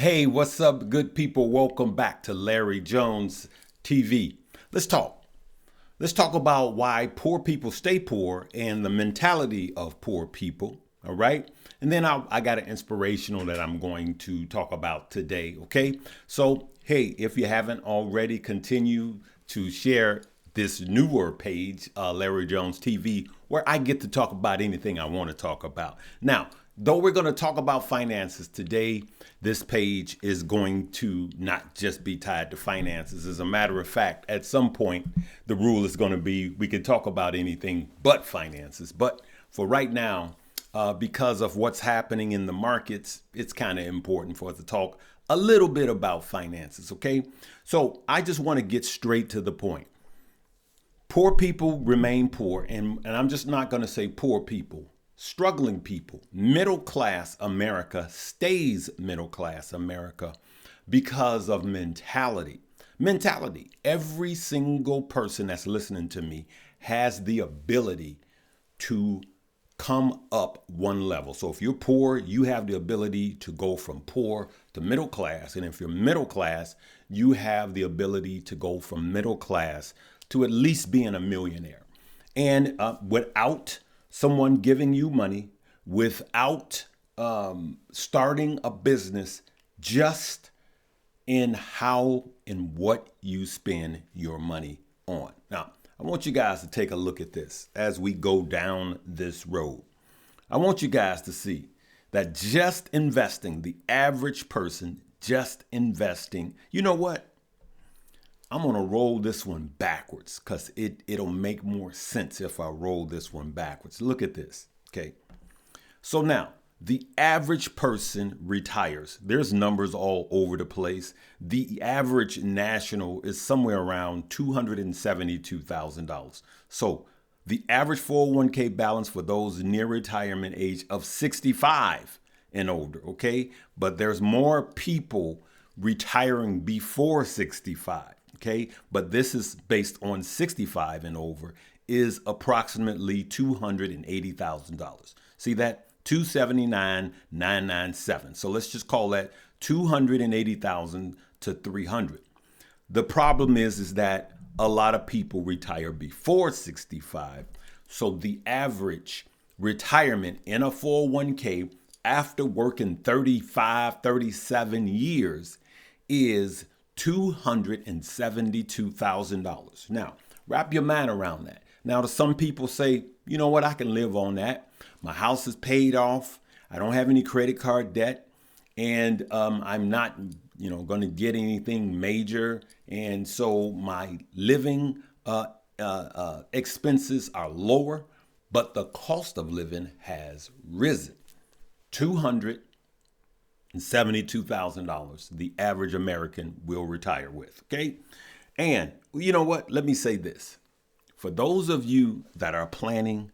Hey, what's up, good people? Welcome back to Larry Jones TV. Let's talk. Let's talk about why poor people stay poor and the mentality of poor people. All right. And then I got an inspirational that I'm going to talk about today. Okay. So, hey, if you haven't already, continue to share this newer page, Larry Jones TV, where I get to talk about anything I want to talk about. Now, though we're going to talk about finances today, this page is going to not just be tied to finances. As a matter of fact, at some point, the rule is going to be we can talk about anything but finances. But for right now, because of what's happening in the markets, it's kind of important for us to talk a little bit about finances. Okay. So I just want to get straight to the point. Poor people remain poor. And I'm just not going to say poor people. Struggling people, middle class America stays middle class America because of mentality. Mentality. Every single person that's listening to me has the ability to come up one level. So if you're poor, you have the ability to go from poor to middle class. And if you're middle class, you have the ability to go from middle class to at least being a millionaire. And without someone giving you money, without starting a business, just in how and what you spend your money on. Now, I want you guys to take a look at this as we go down this road. I want you guys to see that just investing, the average person just investing, you know what? I'm going to roll this one backwards because it'll make more sense if I roll this one backwards. Look at this. Okay. So now the average person retires. There's numbers all over the place. The average national is somewhere around $272,000. So the average 401k balance for those near retirement age of 65 and older. Okay. But there's more people retiring before 65. Okay, but this is based on 65 and over, is approximately $280,000. See that? 279,997. So let's just call that 280,000 to 300. The problem is that a lot of people retire before 65. So the average retirement in a 401k after working 35, 37 years is $272,000. Now, wrap your mind around that. Now, some people say, you know what, I can live on that. My house is paid off. I don't have any credit card debt. And I'm not, going to get anything major. And so my living expenses are lower, but the cost of living has risen. $272,000 the average American will retire with. Okay. And you know what? Let me say this. For those of you that are planning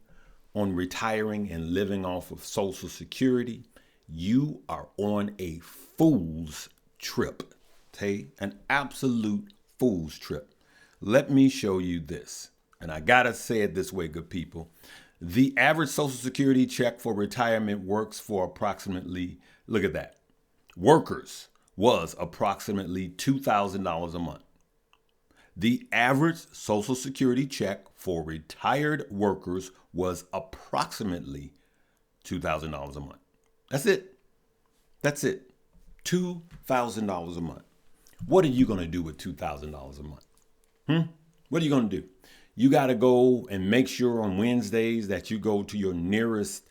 on retiring and living off of Social Security, you are on a fool's trip. Okay. An absolute fool's trip. Let me show you this. And I got to say it this way, good people. The average Social Security check for retirement works for approximately, look at that. Workers was approximately $2,000 a month. The average Social Security check for retired workers was approximately $2,000 a month. That's it. That's it. $2,000 a month. What are you going to do with $2,000 a month? What are you going to do? You got to go and make sure on Wednesdays that you go to your nearest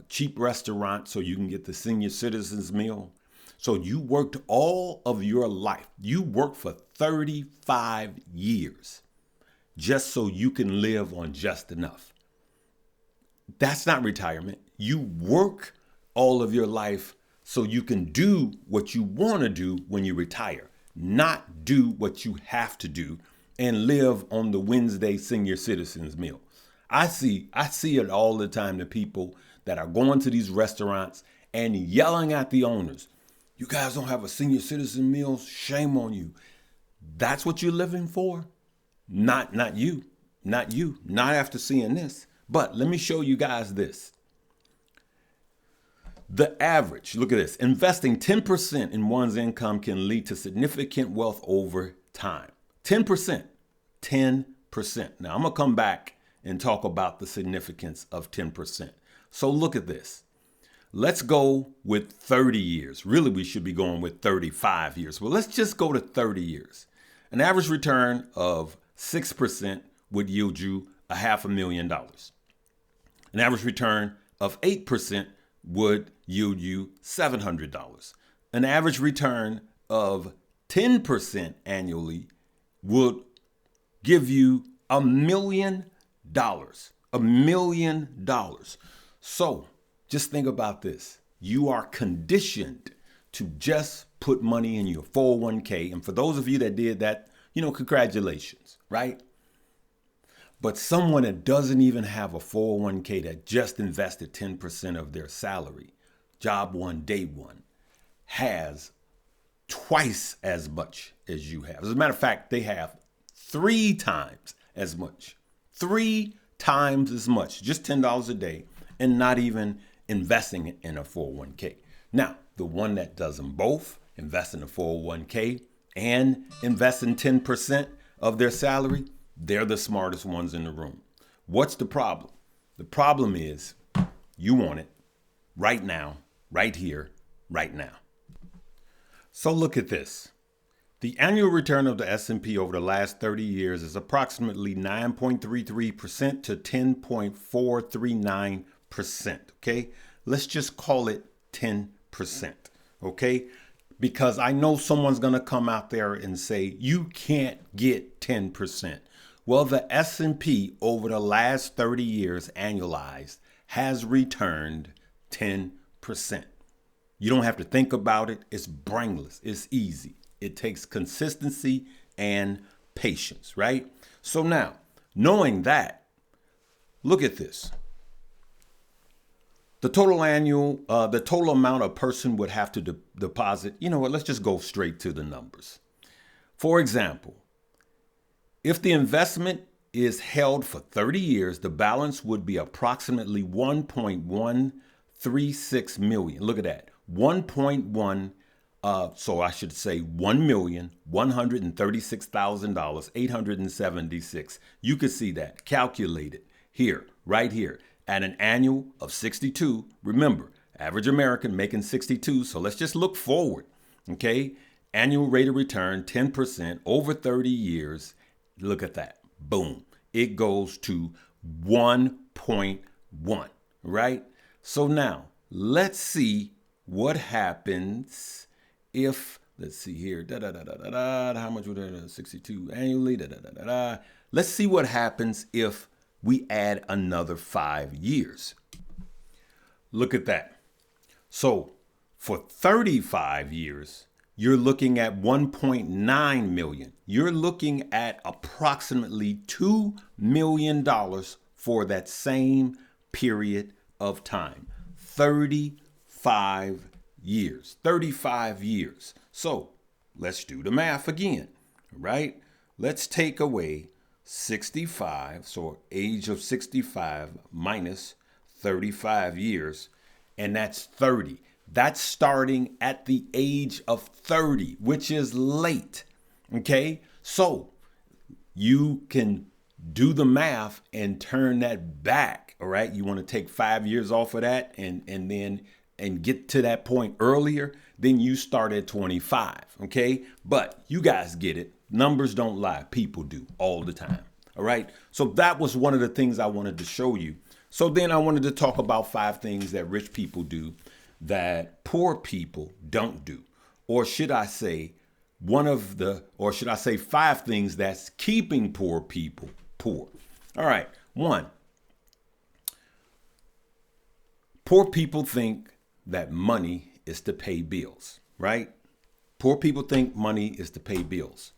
cheap restaurant so you can get the senior citizens meal. So you worked all of your life. You worked for 35 years just so you can live on just enough. That's not retirement. You work all of your life so you can do what you want to do when you retire, not do what you have to do and live on the Wednesday senior citizens meal. I see it all the time, the people that are going to these restaurants and yelling at the owners. You guys don't have a senior citizen meal? Shame on you. That's what you're living for? Not you. Not after seeing this. But let me show you guys this. The average, look at this, investing 10% in one's income can lead to significant wealth over time. 10%. 10%. Now, I'm going to come back and talk about the significance of 10%. So look at this. Let's go with 30 years. Really, we should be going with 35 years. Well, let's just go to 30 years. An average return of 6% would yield you $500,000. An average return of 8% would yield you $700. An average return of 10% annually would give you $1 million. $1 million. So just think about this. You are conditioned to just put money in your 401k. And for those of you that did that, congratulations, right? But someone that doesn't even have a 401k that just invested 10% of their salary, job one, day one, has twice as much as you have. As a matter of fact, they have 3 times as much. 3 times as much, just $10 a day, and not even investing in a 401k. Now, the one that does them both, invest in a 401k and invest in 10% of their salary, they're the smartest ones in the room. What's the problem? The problem is you want it right now, right here, right now. So look at this. The annual return of the S&P over the last 30 years is approximately 9.33% to 10.439%. Okay, let's just call it 10%. Okay, because I know someone's going to come out there and say you can't get 10%. Well, the S&P over the last 30 years annualized has returned 10%. You don't have to think about it. It's brainless. It's easy. It takes consistency and patience, right? So now, knowing that, look at this. The total amount a person would have to deposit, let's just go straight to the numbers. For example, if the investment is held for 30 years, the balance would be approximately 1.136 million. Look at that. 1.1 so I should say $1,136,876. You could see that calculated here, right here, at an annual of 62. Remember, average American making 62. So let's just look forward. Okay. Annual rate of return, 10% over 30 years. Look at that. Boom. It goes to 1.1, right? So now let's see what happens if, let's see here, how much would that 62 annually, Let's see what happens if we add another 5 years. Look at that. So for 35 years, you're looking at 1.9 million. You're looking at approximately $2 million for that same period of time. 35 years. 35 years. So let's do the math again, right? Let's take away 65, so age of 65 minus 35 years, and that's 30. That's starting at the age of 30, which is late, okay? So you can do the math and turn that back, all right? You want to take 5 years off of that and get to that point earlier, then you start at 25, okay? But you guys get it. Numbers don't lie. People do all the time, all right? So that was one of the things I wanted to show you. So then I wanted to talk about 5 things that rich people do that poor people don't do. Or should I say 5 things that's keeping poor people poor. All right. 1, poor people think that money is to pay bills, right? Poor people think money is to pay bills.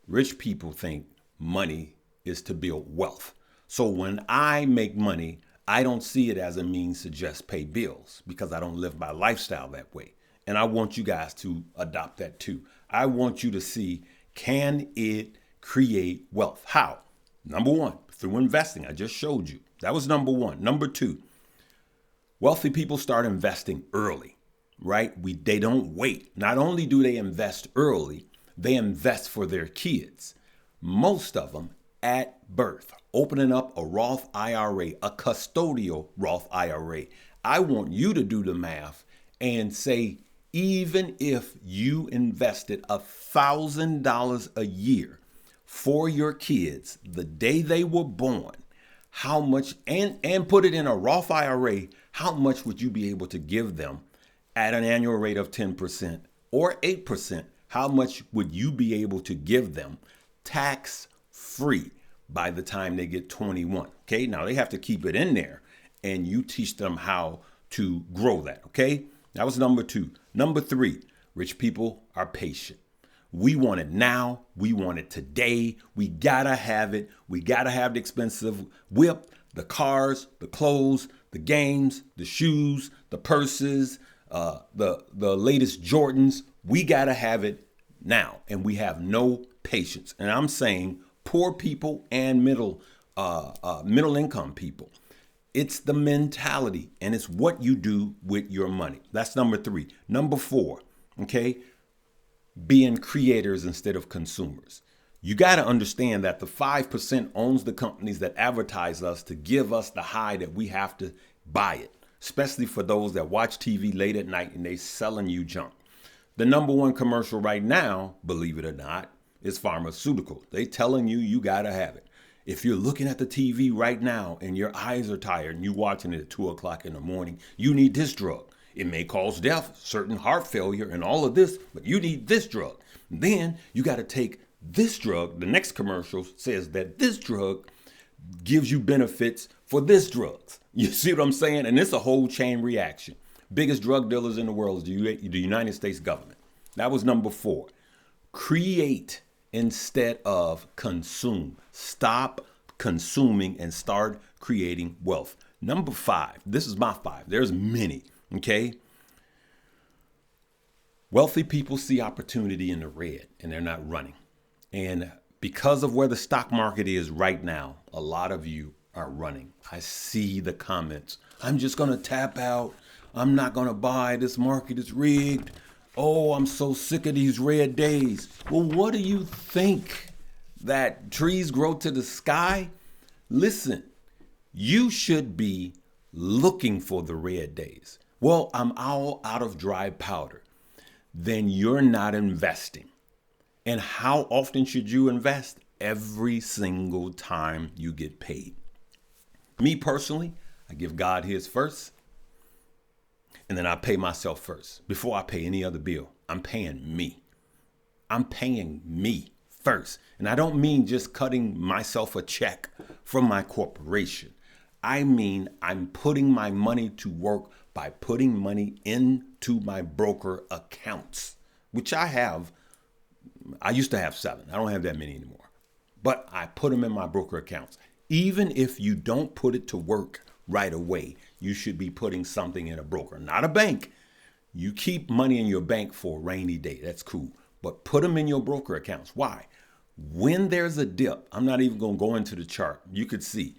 Rich people think money is to build wealth. So when I make money, I don't see it as a means to just pay bills because I don't live my lifestyle that way. And I want you guys to adopt that too. I want you to see, can it create wealth? How? Number 1, through investing. I just showed you. That was number 1. Number 2, Wealthy people start investing early, right? They don't wait. Not only do they invest early, they invest for their kids. Most of them at birth, opening up a Roth IRA, a custodial Roth IRA. I want you to do the math and say, even if you invested $1,000 a year for your kids the day they were born, how much, and put it in a Roth IRA, how much would you be able to give them at an annual rate of 10% or 8%? How much would you be able to give them tax free by the time they get 21? Okay, now they have to keep it in there and you teach them how to grow that. Okay, that was number 2. Number 3, rich people are patient. We want it now. We want it today. We gotta have it. We gotta have the expensive whip, the cars, the clothes, the games, the shoes, the purses, the latest Jordans. We gotta have it now, and we have no patience. And I'm saying poor people and middle income people. It's the mentality, and it's what you do with your money. That's number 3. Number 4, okay? Being creators instead of consumers. You got to understand that the 5% owns the companies that advertise us to give us the high that we have to buy it, especially for those that watch TV late at night and they selling you junk. The number 1 commercial right now, believe it or not, is pharmaceutical. They telling you got to have it. If you're looking at the TV right now and your eyes are tired and you're watching it at 2 o'clock in the morning, you need this drug. It may cause death, certain heart failure, and all of this, but you need this drug. Then you got to take this drug. The next commercial says that this drug gives you benefits for this drugs. You see what I'm saying? And it's a whole chain reaction. Biggest drug dealers in the world is the United States government. That was number 4. Create instead of consume. Stop consuming and start creating wealth. Number 5. This is my 5. There's many. Okay. Wealthy people see opportunity in the red and they're not running. And because of where the stock market is right now, a lot of you are running. I see the comments. I'm just going to tap out. I'm not going to buy. This market is rigged. Oh, I'm so sick of these red days. Well, what do you think? That trees grow to the sky? Listen, you should be looking for the red days. Well, I'm all out of dry powder. Then you're not investing. And how often should you invest? Every single time you get paid. Me personally, I give God his first. And then I pay myself first. Before I pay any other bill, I'm paying me. I'm paying me first. And I don't mean just cutting myself a check from my corporation. I mean, I'm putting my money to work by putting money into my broker accounts, which I have. I used to have 7. I don't have that many anymore. But I put them in my broker accounts. Even if you don't put it to work right away, you should be putting something in a broker, not a bank. You keep money in your bank for a rainy day. That's cool. But put them in your broker accounts. Why? When there's a dip, I'm not even going to go into the chart. You could see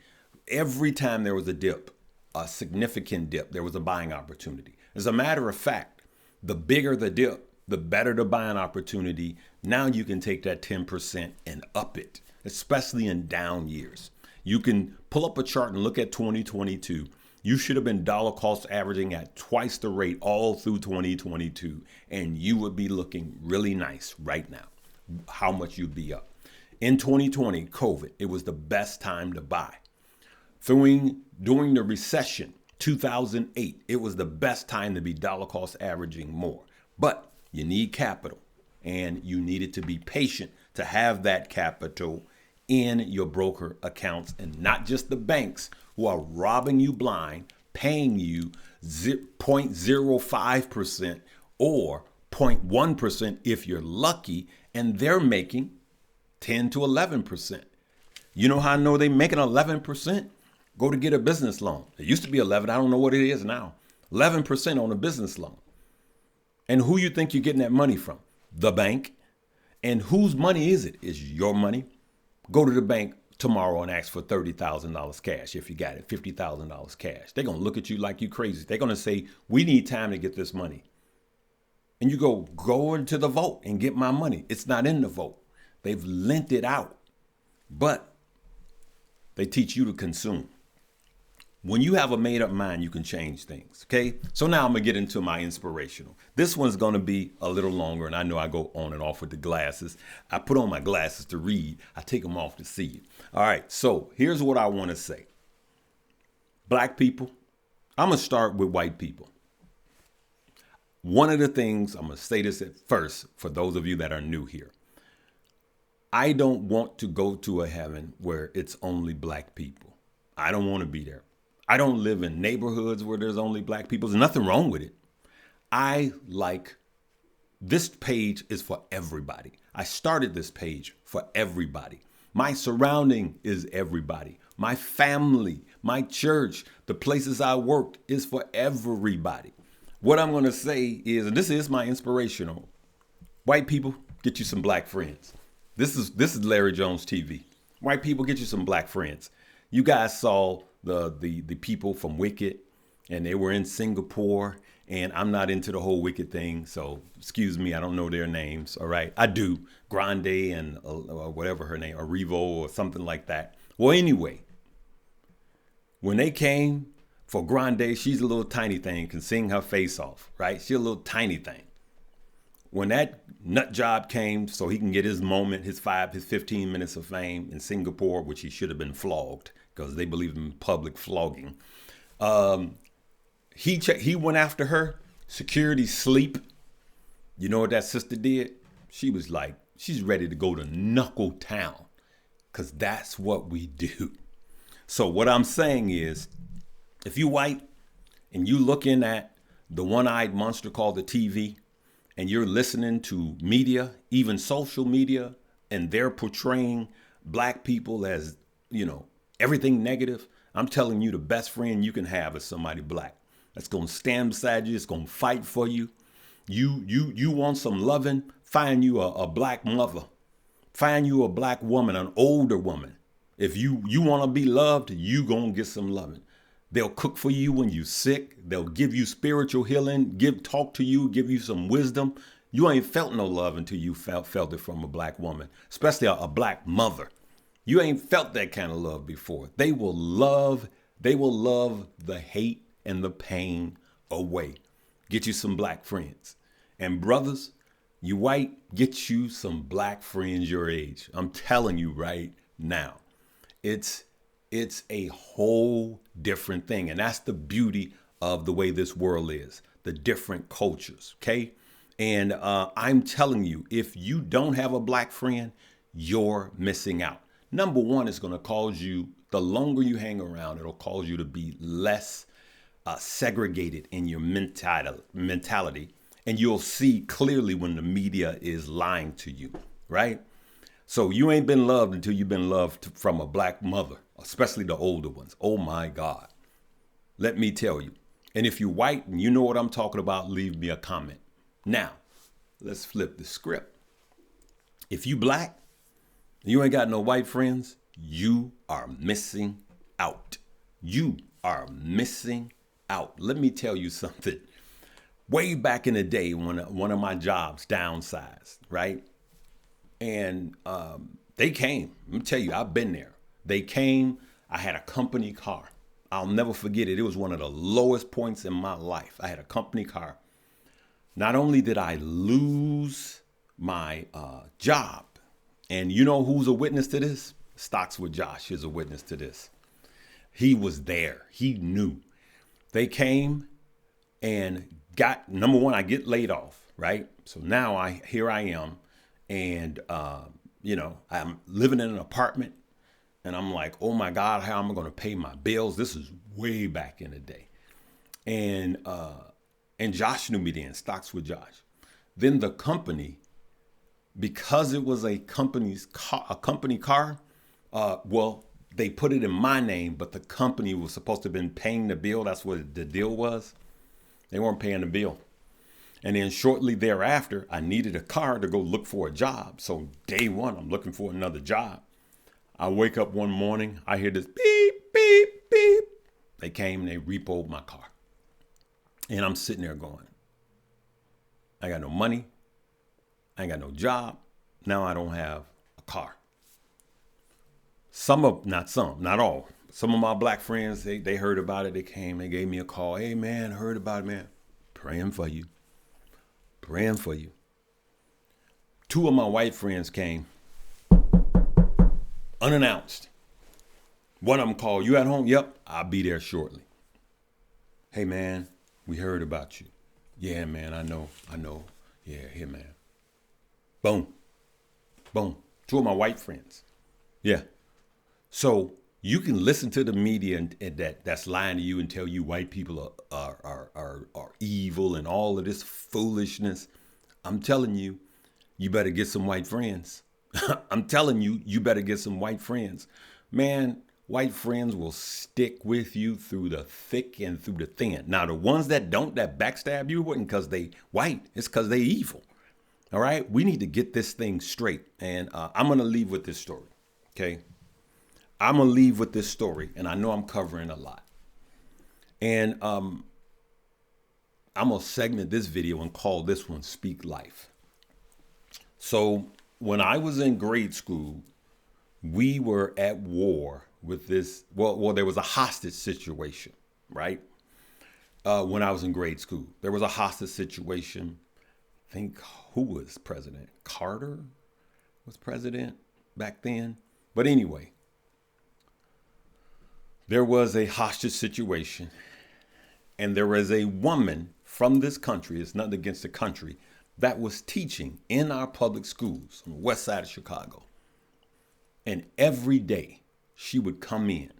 every time there was a dip, a significant dip, there was a buying opportunity. As a matter of fact, the bigger the dip, the better the buying opportunity. Now you can take that 10% and up it, especially in down years. You can pull up a chart and look at 2022. You should have been dollar cost averaging at twice the rate all through 2022, and you would be looking really nice right now. How much you'd be up. In 2020, COVID, it was the best time to buy. During the recession, 2008, it was the best time to be dollar cost averaging more. But you need capital, and you needed to be patient to have that capital in your broker accounts, and not just the banks who are robbing you blind, paying you 0.05% or 0.1% if you're lucky, and they're making 10 to 11%. You know how I know they're making 11%? Go to get a business loan. It used to be 11. I don't know what it is now. 11% on a business loan. And who you think you're getting that money from? The bank. And whose money is it? Is your money. Go to the bank, tomorrow and ask for $30,000 cash if you got it, $50,000 cash. They're going to look at you like you crazy. They're going to say, we need time to get this money. And you go into the vote and get my money. It's not in the vote. They've lent it out. But they teach you to consume. When you have a made up mind, you can change things. Okay. So now I'm going to get into my inspirational. This one's going to be a little longer. And I know I go on and off with the glasses. I put on my glasses to read. I take them off to see you. All right. So here's what I want to say. Black people, I'm going to start with white people. One of the things, I'm going to say this at first for those of you that are new here. I don't want to go to a heaven where it's only black people. I don't want to be there. I don't live in neighborhoods where there's only black people. There's nothing wrong with it. This page is for everybody. I started this page for everybody. My surrounding is everybody. My family, my church, the places I worked is for everybody. What I'm going to say is, and this is my inspirational, white people, get you some black friends. This is Larry Jones TV. White people, get you some black friends. You guys saw the people from Wicked, and they were in Singapore, and I'm not into the whole Wicked thing, so excuse me, I don't know their names. All right, I do. Grande and whatever her name, Arrivo or something like that. Well, anyway, when they came for Grande, she's a little tiny thing, can sing her face off, right? She's a little tiny thing. When that nut job came so he can get his moment, his 15 minutes of fame in Singapore, which he should have been flogged because they believe in public flogging. He went after her. Security sleep. You know what that sister did? She was like, she's ready to go to knuckle town because that's what we do. So what I'm saying is, if you white and you looking at the one-eyed monster called the TV, and you're listening to media, even social media, and they're portraying black people as, everything negative, I'm telling you the best friend you can have is somebody black. That's going to stand beside you. It's going to fight for you. You want some loving? Find you a black mother. Find you a black woman, an older woman. If you want to be loved, you going to get some loving. They'll cook for you when you're sick. They'll give you spiritual healing, talk to you, give you some wisdom. You ain't felt no love until you felt it from a black woman, especially a black mother. You ain't felt that kind of love before. They will love the hate and the pain away. Get you some black friends. And brothers, you white, get you some black friends your age. I'm telling you right now. It's a whole different thing. And that's the beauty of the way this world is, the different cultures. Okay. And I'm telling you, if you don't have a black friend, you're missing out. Number one, it's going to cause you, the longer you hang around, it'll cause you to be less segregated in your mentality. And you'll see clearly when the media is lying to you. Right. So you ain't been loved until you've been loved from a black mother, especially the older ones. Oh, my God. Let me tell you. And if you're white and you know what I'm talking about, leave me a comment. Now, let's flip the script. If you black, you ain't got no white friends, you are missing out. You are missing out. Let me tell you something. Way back in the day when one of my jobs downsized, right? And they came. Let me tell you, I've been there. They came. I had a company car. I'll never forget it. It was one of the lowest points in my life. I had a company car. Not only did I lose my job, and you know who's a witness to this? Stocks with Josh is a witness to this. He was there. He knew. They came and got, number one, I get laid off, right? So now here I am. And, I'm living in an apartment and I'm like, oh my God, how am I going to pay my bills? This is way back in the day. And Josh knew me then, Stocks with Josh. Then the company, because it was a company car, they put it in my name, but the company was supposed to have been paying the bill. That's what the deal was. They weren't paying the bill. And then shortly thereafter, I needed a car to go look for a job. So day one, I'm looking for another job. I wake up one morning, I hear this beep, beep, beep. They came and they repoed my car. And I'm sitting there going, I got no money. I ain't got no job. Now I don't have a car. Not all. Some of my black friends, they heard about it. They came, they gave me a call. Hey man, heard about it, man. Praying for you. Praying for you. Two of my white friends came unannounced. One of them called, you at home? Yep, I'll be there shortly. Hey man, we heard about you. Yeah, man, I know. Yeah, here, man. Boom. Boom. Two of my white friends. Yeah. So you can listen to the media and that's lying to you and tell you white people are evil and all of this foolishness. I'm telling you, you better get some white friends. I'm telling you, you better get some white friends. Man, white friends will stick with you through the thick and through the thin. Now, the ones that backstab you, wasn't because they white. It's because they evil. All right? We need to get this thing straight. And I'm going to leave with this story. Okay? I'm going to leave with this story. And I know I'm covering a lot. And I'm going to segment this video and call this one Speak Life. So when I was in grade school, we were at war with this. Well, there was a hostage situation, right? When I was in grade school, there was a hostage situation. I think who was president? Carter was president back then. But anyway, there was a hostage situation, and there was a woman from this country. It's nothing against the country, that was teaching in our public schools on the west side of Chicago. And every day she would come in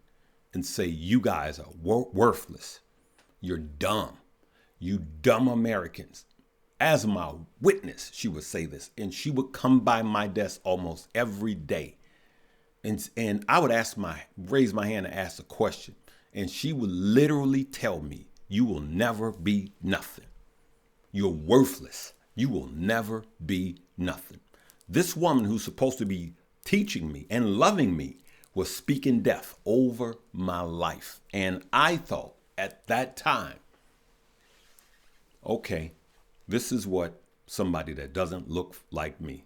and say, you guys are worthless. You're dumb. You dumb Americans. As my witness, she would say this. And she would come by my desk almost every day. And I would raise my hand and ask a question. And she would literally tell me, you will never be nothing. You're worthless. You will never be nothing. This woman who's supposed to be teaching me and loving me was speaking death over my life. And I thought at that time, okay, this is what somebody that doesn't look like me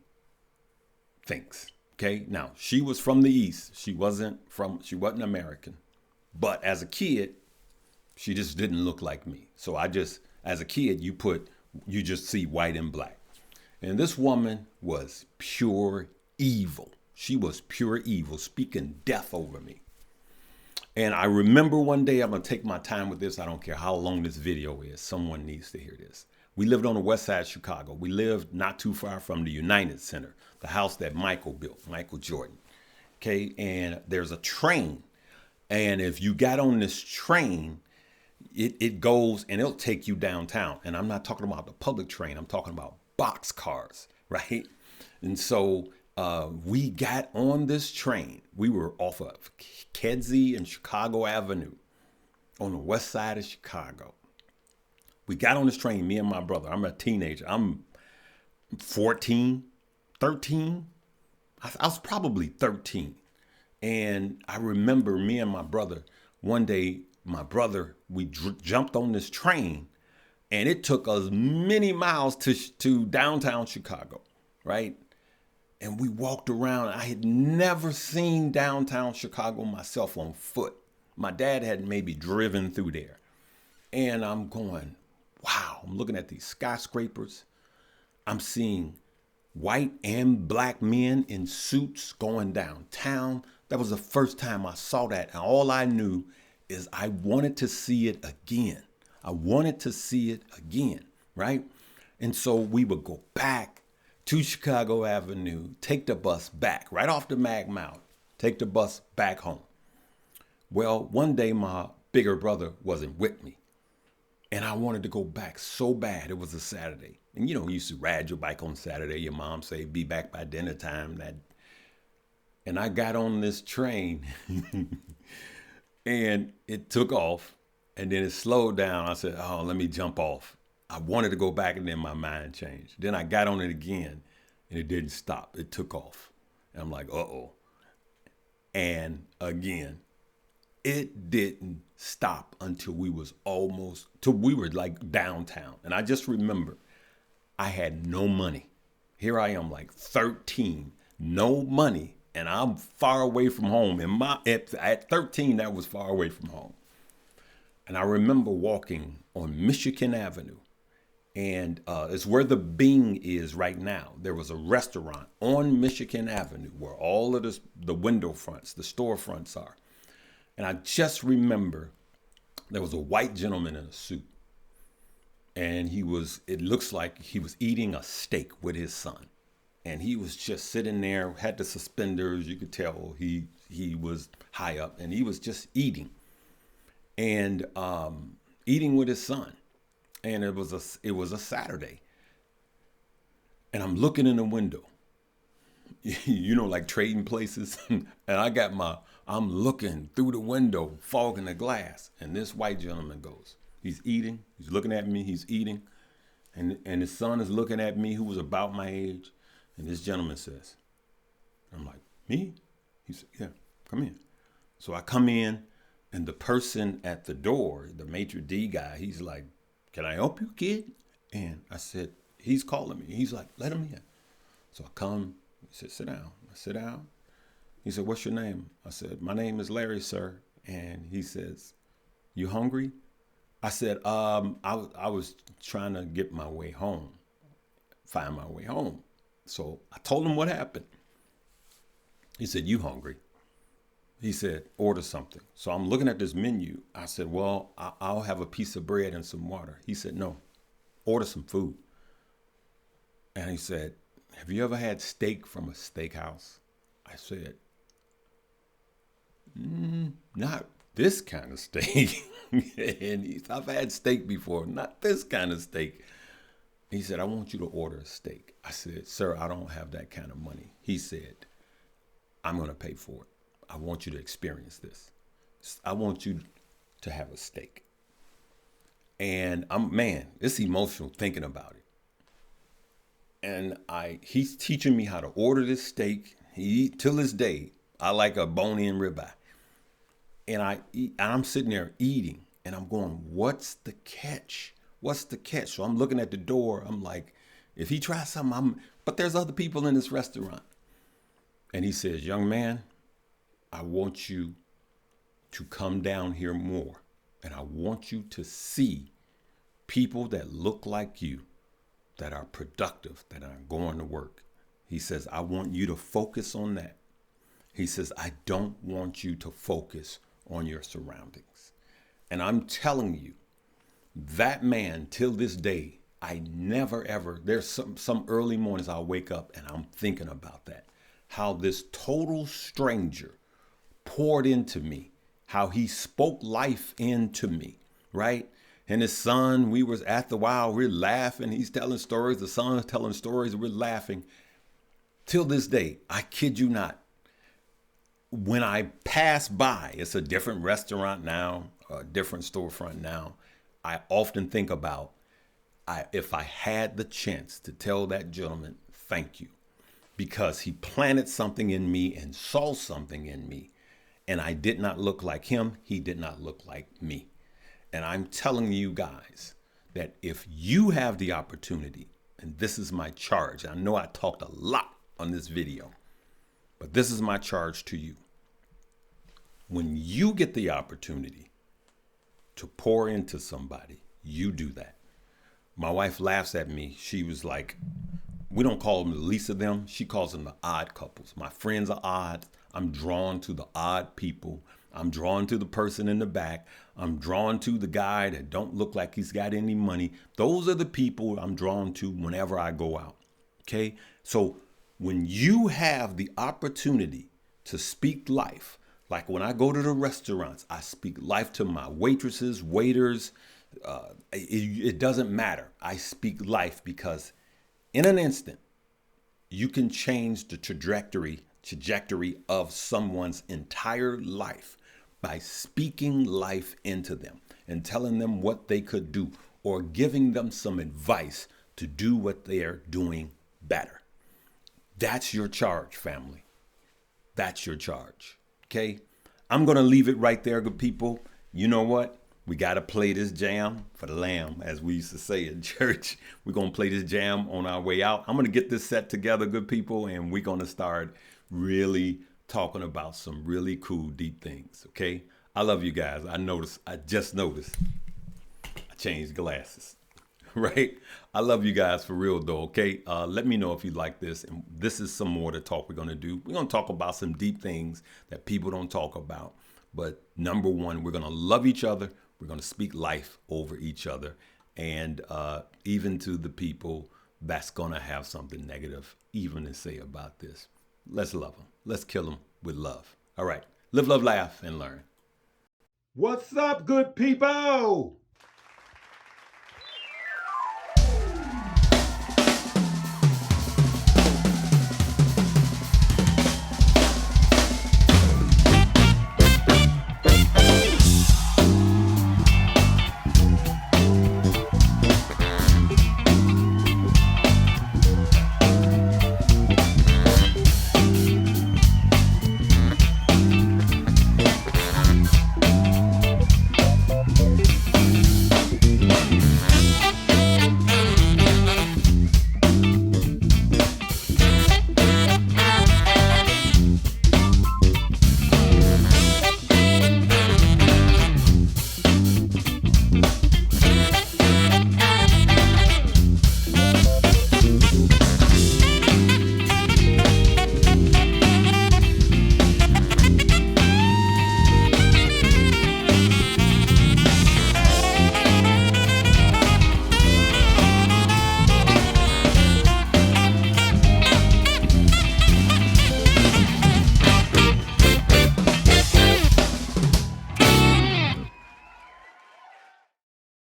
thinks. Okay. Now she was from the East. She wasn't American, but as a kid, she just didn't look like me. So as a kid, you just see white and black. And this woman was pure evil. She was pure evil, speaking death over me. And I remember one day, I'm going to take my time with this. I don't care how long this video is. Someone needs to hear this. We lived on the west side of Chicago. We lived not too far from the United Center, the house that Michael built, Michael Jordan. Okay. And there's a train. And if you got on this train, it goes and it'll take you downtown. And I'm not talking about the public train. I'm talking about box cars, right? And so we got on this train. We were off of Kedzie and Chicago Avenue on the west side of Chicago. We got on this train, me and my brother. I'm a teenager. I'm 14, 13. I was probably 13. And I remember me and my brother, one day, we jumped on this train and it took us many miles to downtown Chicago, right? And we walked around. I had never seen downtown Chicago myself on foot. My dad had maybe driven through there. And I'm going, wow, I'm looking at these skyscrapers. I'm seeing white and black men in suits going downtown. That was the first time I saw that. And all I knew is I wanted to see it again. I wanted to see it again, right? And so we would go back to Chicago Avenue, take the bus back, right off the Mag Mount, take the bus back home. Well, one day my bigger brother wasn't with me. And I wanted to go back so bad. It was a Saturday. And you used to ride your bike on Saturday. Your mom said, be back by dinner time. And I got on this train and it took off and then it slowed down. I said, oh, let me jump off. I wanted to go back and then my mind changed. Then I got on it again and it didn't stop. It took off. And I'm like, uh-oh. And again, it didn't stop until we were like downtown. And I just remember I had no money. Here I am, like 13, no money, and I'm far away from home. And at 13, that was far away from home. And I remember walking on Michigan Avenue, and it's where the Bing is right now. There was a restaurant on Michigan Avenue where all of the window fronts, the storefronts are. And I just remember there was a white gentleman in a suit. And it looks like he was eating a steak with his son. And he was just sitting there, had the suspenders. You could tell he was high up, and he was just eating. And eating with his son. And it was a Saturday. And I'm looking in the window. Like trading places. And I'm looking through the window, fogging the glass. And this white gentleman goes. He's eating. He's looking at me. He's eating. And his son is looking at me, who was about my age. And this gentleman says, I'm like, me? He said, yeah, come in. So I come in, and the person at the door, the maitre d' guy, he's like, can I help you, kid? And I said, he's calling me. He's like, let him in. So I come. He said, sit down. I sit down. He said, what's your name? I said, my name is Larry, sir. And he says, you hungry? I said, I was trying to get my way home, find my way home. So I told him what happened. He said, you hungry? He said, order something. So I'm looking at this menu. I said, well, I'll have a piece of bread and some water. He said, no, order some food. And he said, have you ever had steak from a steakhouse? I said, not this kind of steak. And I've had steak before, not this kind of steak. He said, I want you to order a steak. I said, sir, I don't have that kind of money. He said, I'm going to pay for it. I want you to experience this. I want you to have a steak. And it's emotional thinking about it. And he's teaching me how to order this steak. Till this day, I like a bone-in ribeye. And I'm sitting there eating, and I'm going, what's the catch? What's the catch? So I'm looking at the door. I'm like, if he tries something, but there's other people in this restaurant. And he says, young man, I want you to come down here more. And I want you to see people that look like you, that are productive, that are going to work. He says, I want you to focus on that. He says, I don't want you to focus on your surroundings. And I'm telling you, that man, till this day, I never ever, there's some early mornings I'll wake up and I'm thinking about that. How this total stranger poured into me, how he spoke life into me, right? And his son, we was at the wild, we're laughing, he's telling stories, the son's telling stories, we're laughing. Till this day, I kid you not, when I pass by, it's a different restaurant now, a different storefront now, I often think about if I had the chance to tell that gentleman, thank you, because he planted something in me and saw something in me. And I did not look like him. He did not look like me. And I'm telling you guys that if you have the opportunity, and this is my charge, I know I talked a lot on this video, but this is my charge to you. When you get the opportunity to pour into somebody, you do that. My wife laughs at me. She was like, we don't call them the least of them. She calls them the odd couples. My friends are odd. I'm drawn to the odd people. I'm drawn to the person in the back. I'm drawn to the guy that don't look like he's got any money. Those are the people I'm drawn to whenever I go out. Okay? So when you have the opportunity to speak life, like when I go to the restaurants, I speak life to my waitresses, waiters. It doesn't matter. I speak life because in an instant, you can change the trajectory of someone's entire life by speaking life into them and telling them what they could do or giving them some advice to do what they are doing better. That's your charge, family. That's your charge. Okay? I'm going to leave it right there, good people. You know what? We got to play this jam for the lamb, as we used to say in church. We're going to play this jam on our way out. I'm going to get this set together, good people, and we're going to start really talking about some really cool, deep things, okay? I love you guys. I just noticed, I changed glasses, right? I love you guys for real, though, okay? Let me know if you like this. And this is some more to talk we're going to do. We're going to talk about some deep things that people don't talk about. But number one, we're going to love each other. We're going to speak life over each other. And even to the people that's going to have something negative even to say about this. Let's love them. Let's kill them with love. All right. Live, love, laugh, and learn. What's up, good people?